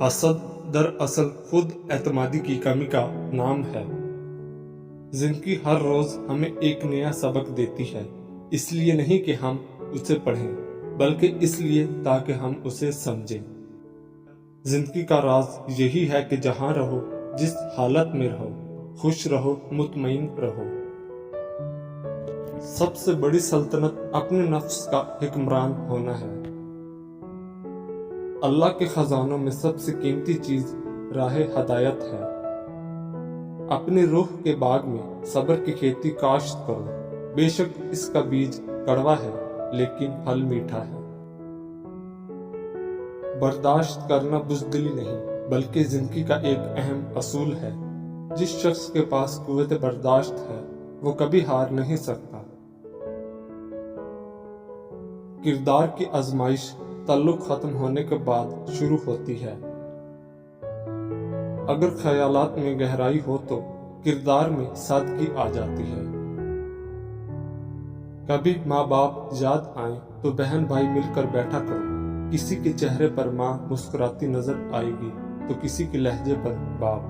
حسد دراصل خود اعتمادی کی کمی کا نام ہے۔ زندگی ہر روز ہمیں ایک نیا سبق دیتی ہے، اس لیے نہیں کہ ہم اسے پڑھیں بلکہ اس لیے تاکہ ہم اسے سمجھیں۔ زندگی کا راز یہی ہے کہ جہاں رہو، جس حالت میں رہو، خوش رہو، مطمئن رہو۔ سب سے بڑی سلطنت اپنے نفس کا حکمران ہونا ہے۔ اللہ کے خزانوں میں سب سے قیمتی چیز راہ ہدایت ہے۔ اپنی روح کے باغ میں صبر کی کھیتی کاشت کرو، بے شک اس کا بیج کڑوا ہے لیکن پھل میٹھا ہے۔ برداشت کرنا بزدلی نہیں بلکہ زندگی کا ایک اہم اصول ہے۔ جس شخص کے پاس قوت برداشت ہے وہ کبھی ہار نہیں سکتا۔ کردار کی آزمائش تعلق ختم ہونے کے بعد شروع ہوتی ہے۔ اگر خیالات میں گہرائی ہو تو کردار میں سادگی آ جاتی ہے۔ کبھی ماں باپ یاد آئیں تو بہن بھائی مل کر بیٹھا کرو۔ کسی کے چہرے پر ماں مسکراتی نظر آئے گی تو کسی کے لہجے پر باپ۔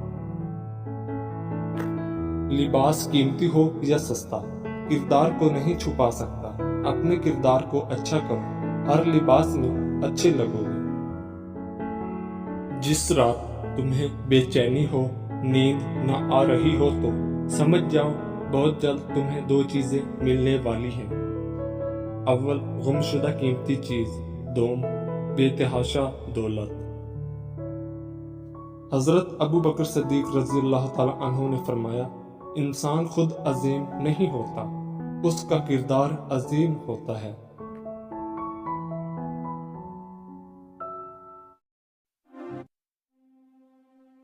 لباس قیمتی ہو یا سستا، کردار کو نہیں چھپا سکتا۔ اپنے کردار کو اچھا کرو، ہر لباس میں اچھے لگو گے۔ جس رات تمہیں بے چینی ہو، نیند نہ آ رہی ہو تو سمجھ جاؤ بہت جلد تمہیں دو چیزیں ملنے والی ہیں۔ اول گمشدہ قیمتی چیز، دوم بے تحاشا دولت۔ حضرت ابو بکر صدیق رضی اللہ تعالی عنہ نے فرمایا، انسان خود عظیم نہیں ہوتا، اس کا کردار عظیم ہوتا ہے۔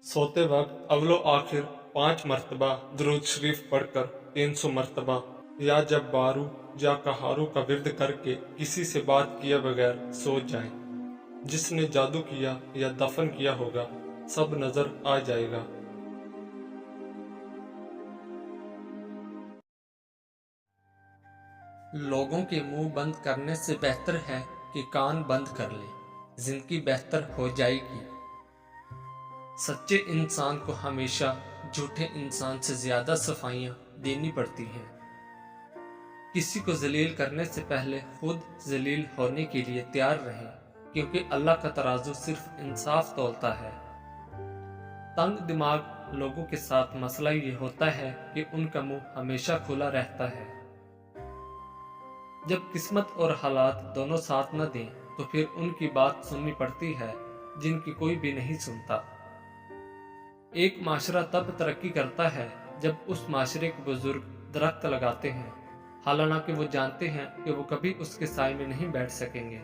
سوتے وقت اول و آخر 5 مرتبہ درود شریف پڑھ کر 300 مرتبہ یا جب بارو یا کہارو کا ورد کر کے کسی سے بات کیے بغیر سو جائیں۔ جس نے جادو کیا یا دفن کیا ہوگا سب نظر آ جائے گا۔ لوگوں کے منہ بند کرنے سے بہتر ہے کہ کان بند کر لیں، زندگی بہتر ہو جائے گی۔ سچے انسان کو ہمیشہ جھوٹے انسان سے زیادہ صفائیاں دینی پڑتی ہیں۔ کسی کو ذلیل کرنے سے پہلے خود ذلیل ہونے کے لیے تیار رہیں، کیونکہ اللہ کا ترازو صرف انصاف تولتا ہے۔ تنگ دماغ لوگوں کے ساتھ مسئلہ یہ ہوتا ہے کہ ان کا منہ ہمیشہ کھلا رہتا ہے۔ جب قسمت اور حالات دونوں ساتھ نہ دیں تو پھر ان کی بات سننی پڑتی ہے جن کی کوئی بھی نہیں سنتا۔ ایک معاشرہ تب ترقی کرتا ہے جب اس معاشرے کے بزرگ درخت لگاتے ہیں، حالانکہ وہ جانتے ہیں کہ وہ کبھی اس کے سائے میں نہیں بیٹھ سکیں گے۔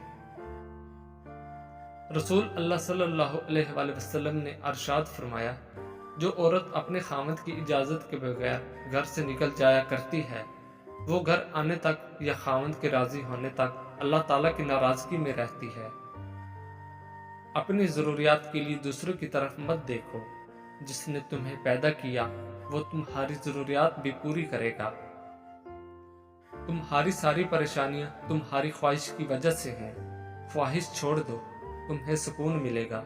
رسول اللہ صلی اللہ علیہ وآلہ وسلم نے ارشاد فرمایا، جو عورت اپنے خاوند کی اجازت کے بغیر گھر سے نکل جایا کرتی ہے، وہ گھر آنے تک یا خاوند کے راضی ہونے تک اللہ تعالیٰ کی ناراضگی میں رہتی ہے۔ اپنی ضروریات کے لیے دوسروں کی طرف مت دیکھو، جس نے تمہیں پیدا کیا وہ تمہاری ضروریات بھی پوری کرے گا۔ تمہاری ساری پریشانیاں تمہاری خواہش کی وجہ سے ہیں، خواہش چھوڑ دو، تمہیں سکون ملے گا۔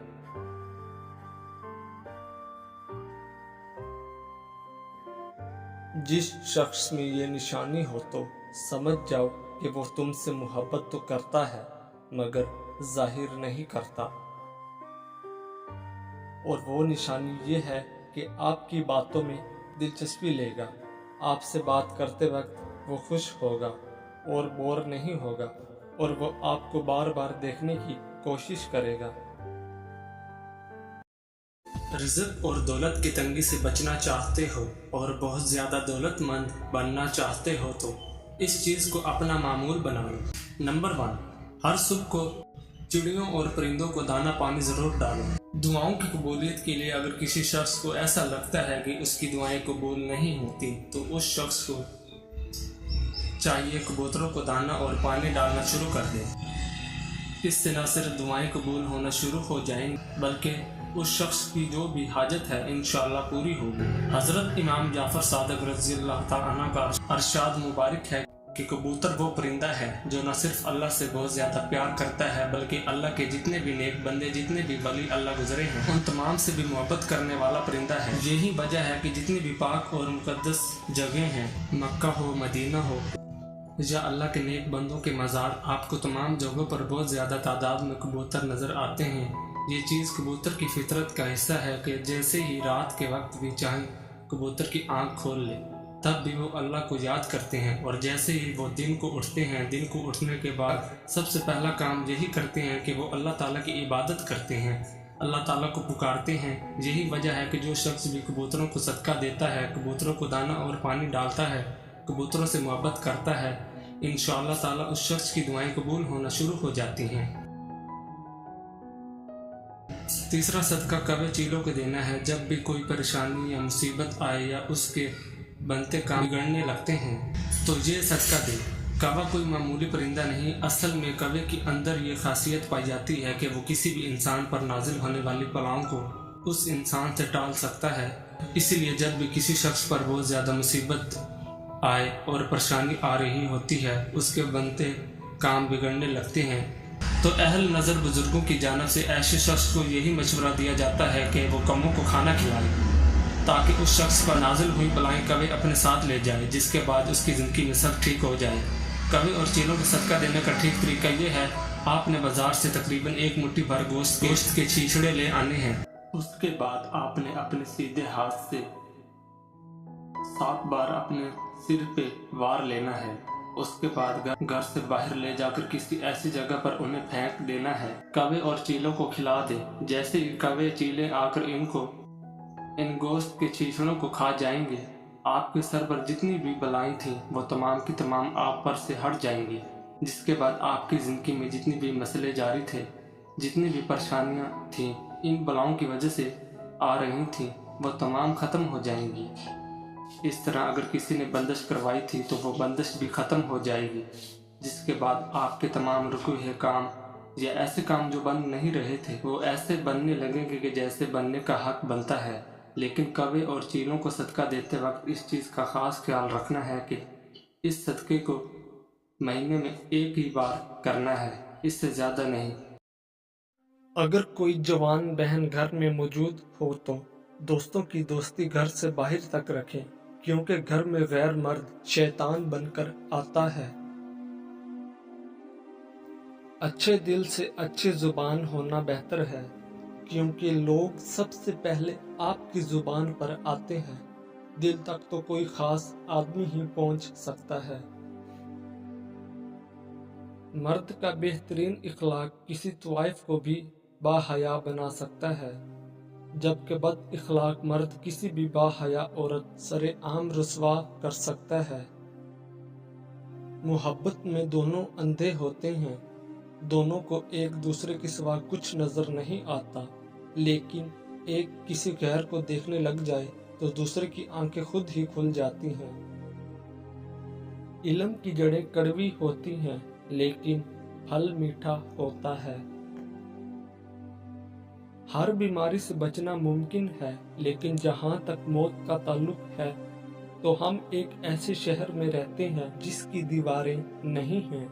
جس شخص میں یہ نشانی ہو تو سمجھ جاؤ کہ وہ تم سے محبت تو کرتا ہے مگر ظاہر نہیں کرتا۔ اور وہ نشانی یہ ہے کہ آپ کی باتوں میں دلچسپی لے گا، آپ سے بات کرتے وقت وہ خوش ہوگا اور بور نہیں ہوگا، اور وہ آپ کو بار بار دیکھنے کی کوشش کرے گا۔ رزق اور دولت کی تنگی سے بچنا چاہتے ہو اور بہت زیادہ دولت مند بننا چاہتے ہو تو اس چیز کو اپنا معمول بنا لو۔ نمبر 1، ہر صبح کو چڑیوں اور پرندوں کو دانہ پانی ضرور ڈالو۔ دعاؤں کی قبولیت کے لیے اگر کسی شخص کو ایسا لگتا ہے کہ اس کی دعائیں قبول نہیں ہوتی تو اس شخص کو چاہیے کبوتروں کو دانہ اور پانی ڈالنا شروع کر دے۔ اس سے نہ صرف دعائیں قبول ہونا شروع ہو جائیں بلکہ اس شخص کی جو بھی حاجت ہے انشاءاللہ پوری ہوگی۔ حضرت امام جعفر صادق رضی اللہ تعالیٰ عنہ کا ارشاد مبارک ہے कि कबूतर वो परिंदा है जो न सिर्फ अल्लाह से बहुत ज़्यादा प्यार करता है बल्कि अल्लाह के जितने भी नेक बंदे, जितने भी वली अल्लाह गुजरे हैं, उन तमाम से भी मोहब्बत करने वाला परिंदा है। यही वजह है कि जितनी भी पाक और मुकद्दस जगह हैं, मक्का हो, मदीना हो या अल्लाह के नेक बंदों के मज़ार, आपको तमाम जगहों पर बहुत ज़्यादा तादाद में कबूतर नज़र आते हैं। ये चीज़ कबूतर की फितरत का हिस्सा है कि जैसे ही रात के वक्त भी चाहे कबूतर की आँख खोल ले तब भी वो अल्लाह को याद करते हैं, और जैसे ही वो दिन को उठते हैं, दिन को उठने के बाद सबसे पहला काम यही करते हैं कि वो अल्लाह ताला की इबादत करते हैं, अल्लाह ताला को पुकारते हैं। यही वजह है कि जो शख्स भी कबूतरों को सदका देता है, कबूतरों को दाना और पानी डालता है, कबूतरों से मोहब्बत करता है, इंशाअल्लाह ताला उस शख्स की दुआएं कबूल होना शुरू हो जाती हैं। तीसरा सदका कवे चीलों को देना है। जब भी कोई परेशानी या मुसीबत आए या उसके बनते काम बिगड़ने लगते हैं तो ये सदका दे। कवा कोई मामूली परिंदा नहीं, असल में कवे के अंदर ये खासियत पाई जाती है कि वो किसी भी इंसान पर नाजिल होने वाली बलाओं को उस इंसान से टाल सकता है। इसीलिए जब भी किसी शख्स पर बहुत ज़्यादा मुसीबत आए और परेशानी आ रही होती है, उसके बनते काम बिगड़ने लगते हैं, तो अहल नज़र बुजुर्गों की जानिब से ऐसे शख्स को यही मशवरा दिया जाता है कि वो कमों को खाना खिलाए ताकि उस शख्स पर नाजिल हुई बलाएं कवे अपने साथ ले जाए, जिसके बाद उसकी ज़िंदगी में सब ठीक हो जाए। कवे और चीलों को सदका देने का ठीक तरीका ये है, आपने बाजार से तकरीबन 1 मुट्ठी भर गोश्त के छीछड़े ले आने हैं। उसके बाद आपने अपने सीधे हाथ से 7 बार अपने सिर पे वार लेना है। उसके बाद घर से बाहर ले जाकर किसी ऐसी जगह पर उन्हें फेंक देना है। कवे और चीलों को खिला दे। जैसे ही कवे चीले आकर इन गोश्त के छीछड़ों को खा जाएंगे, आपके सर पर जितनी भी बलाएं थीं वो तमाम की तमाम आप पर से हट जाएंगी, जिसके बाद आपकी ज़िंदगी में जितनी भी मसले जारी थे, जितनी भी परेशानियां थीं इन बलाओं की वजह से आ रही थीं, वो तमाम ख़त्म हो जाएंगी। इस तरह अगर किसी ने बंदिश करवाई थी तो वो बंदिश भी ख़त्म हो जाएगी, जिसके बाद आपके तमाम रुके हुए काम या ऐसे काम जो बन नहीं रहे थे वो ऐसे बनने लगेंगे कि जैसे बनने का हक बनता है। लेकिन कवे और चीलों को सदका देते वक्त इस चीज़ का ख़ास ख्याल रखना है कि इस सदक़े को महीने में 1 ही बार करना है, इससे ज़्यादा नहीं। अगर कोई जवान बहन घर में मौजूद हो तो दोस्तों की दोस्ती घर से बाहर तक रखें, क्योंकि घर में गैर मर्द शैतान बनकर आता है। अच्छे दिल से अच्छी जुबान होना बेहतर है, क्योंकि लोग सबसे पहले आपकी जुबान पर आते हैं। दिल तक तो कोई खास आदमी ही पहुंच सकता है। मर्द का बेहतरीन इखलाक किसी तवाइफ को भी बाहया बना सकता है, जबकि बद इखलाक मर्द किसी भी बाहया औरत सरे आम रुसवा कर सकता है। मोहब्बत में दोनों अंधे होते हैं, दोनों को एक दूसरे के सिवा कुछ नजर नहीं आता, लेकिन एक किसी गैर को देखने लग जाए तो दूसरे की आंखें खुद ही खुल जाती हैं। इल्म की जड़ें कड़वी होती हैं, लेकिन फल मीठा होता है। हर बीमारी से बचना मुमकिन है, लेकिन जहां तक मौत का ताल्लुक है तो हम एक ऐसे शहर में रहते हैं जिसकी दीवारें नहीं हैं।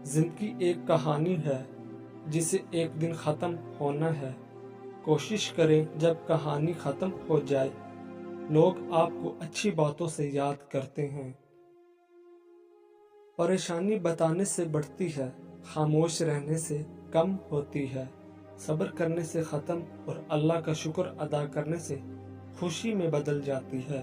जिंदगी एक कहानी है जिसे एक दिन ख़त्म होना है। कोशिश करें जब कहानी ख़त्म हो जाए लोग आपको अच्छी बातों से याद करते हैं। परेशानी बताने से बढ़ती है, खामोश रहने से कम होती है। सब्र करने से ख़त्म और अल्लाह का शुक्र अदा करने से खुशी में बदल जाती है।